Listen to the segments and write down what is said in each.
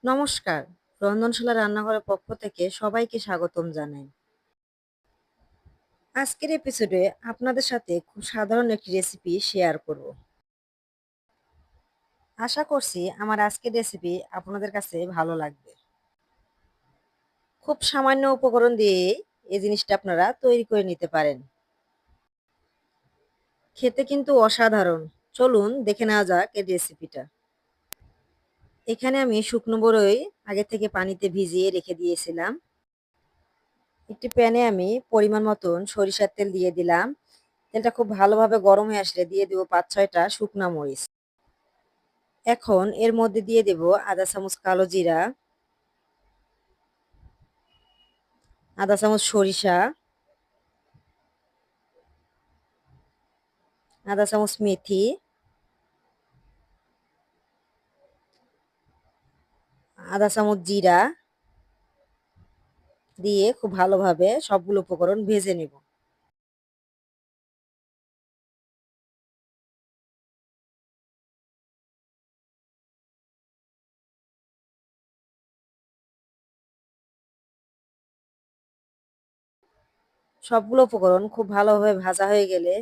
নমস্কার, রন্ধনশালা রান্নাঘরের পক্ষ থেকে সবাইকে স্বাগতম জানাই। আজকের এপিসোডে আপনাদের সাথে খুব সাধারণ একটি রেসিপি শেয়ার করব। আশা করছি আমার আজকের রেসিপি আপনাদের কাছে ভালো লাগবে। খুব সামান্য উপকরণ দিয়ে এই জিনিসটা আপনারা তৈরি করে নিতে পারেন। খেতে কিন্তু অসাধারণ। চলুন দেখে নেওয়া যাক এই রেসিপিটা। এখানে আমি শুকনো বড়ই আগে থেকে পানিতে ভিজিয়ে রেখে দিয়েছিলাম। একটি প্যানে আমি পরিমাণ মতন সরিষার তেল দিয়ে দিলাম। তেলটা খুব ভালোভাবে গরম হয়ে আসলে দিয়ে দেব ৫-৬টা শুকনা মরিচ। এখন এর মধ্যে দিয়ে দেব আধা চামচ কালো জিরা, আধা চামচ সরিষা, আধা চামচ মেথি, আধা চামচ জিরা দিয়ে খুব ভালোভাবে সবগুলো উপকরণ ভেজে নেব। সবগুলো উপকরণ খুব ভালোভাবে ভাজা হয়ে গেলে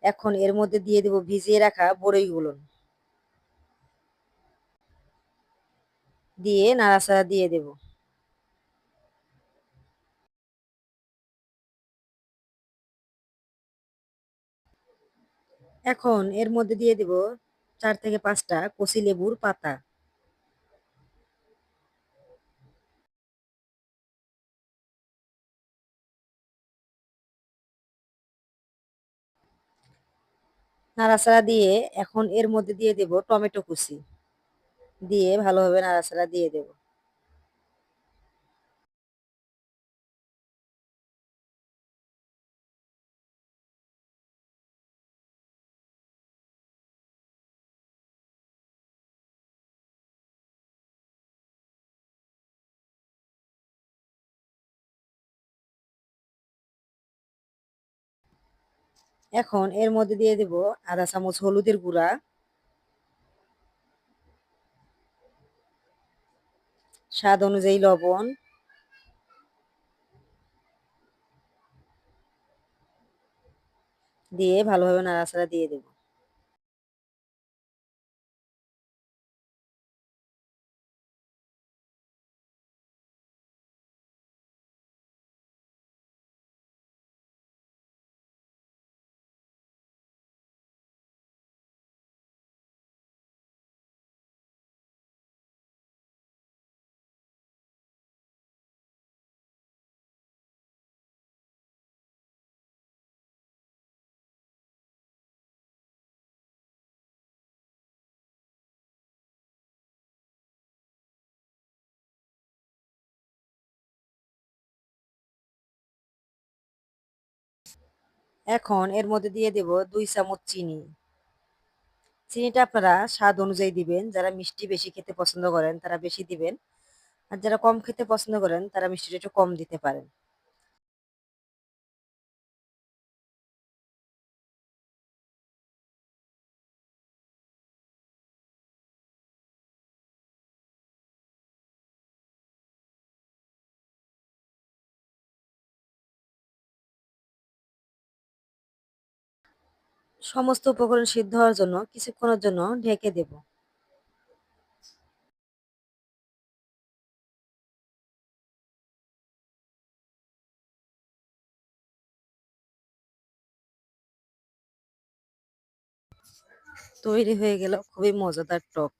এখন এর মধ্যে দিয়ে দেব ভিজিয়ে রাখা বড়ইগুলো। দিয়ে নাড়াচাড়া দিয়ে দেব। এখন এর মধ্যে দিয়ে দেব ৪ থেকে ৫টা কচি লেবুর পাতা। নাড়াচাড়া দিয়ে এখন এর মধ্যে দিয়ে দেব টমেটো কুচি। দিয়ে ভালোভাবে নাড়াচাড়া দিয়ে দেব। এখন এর মধ্যে দিয়ে দেব আধা চামচ হলুদের গুঁড়া, স্বাদ অনুযায়ী লবণ, দিয়ে ভালোভাবে নাড়াচাড়া দিয়ে দেব। এখন এর মধ্যে দিয়ে দেব ২ চামচ চিনি। চিনিটা আপনারা স্বাদ অনুযায়ী দিবেন। যারা মিষ্টি বেশি খেতে পছন্দ করেন তারা বেশি দিবেন। আর যারা কম খেতে পছন্দ করেন তারা মিষ্টিটা একটু কম দিতে পারেন। সমস্ত উপকরণ সিদ্ধ হওয়ার জন্য কিছুক্ষণের জন্য ঢেকে দেব। তৈরি হয়ে গেল খুবই মজাদার টক।